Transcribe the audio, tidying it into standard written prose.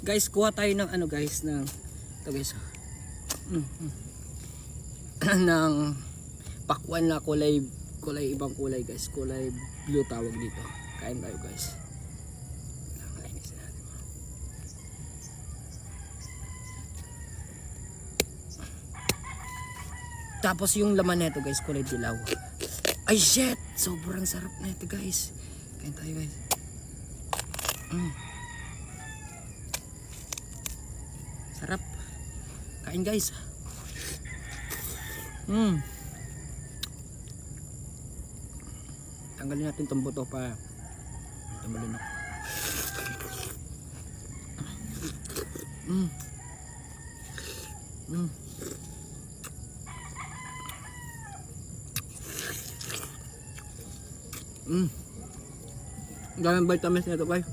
Guys, kuha tayo ng ano guys, ng ito guys. Ng pakwan na kulay ibang kulay guys. Kulay blue tawag dito. Kain tayo guys. Tapos yung laman nito guys, kulay dilaw. Ay shit! Sobrang sarap nito guys. Kain tayo guys. Sarap. Kain guys. Tanggalin natin tong buto pa. Tanggalin na. Daming vitamins nito guys.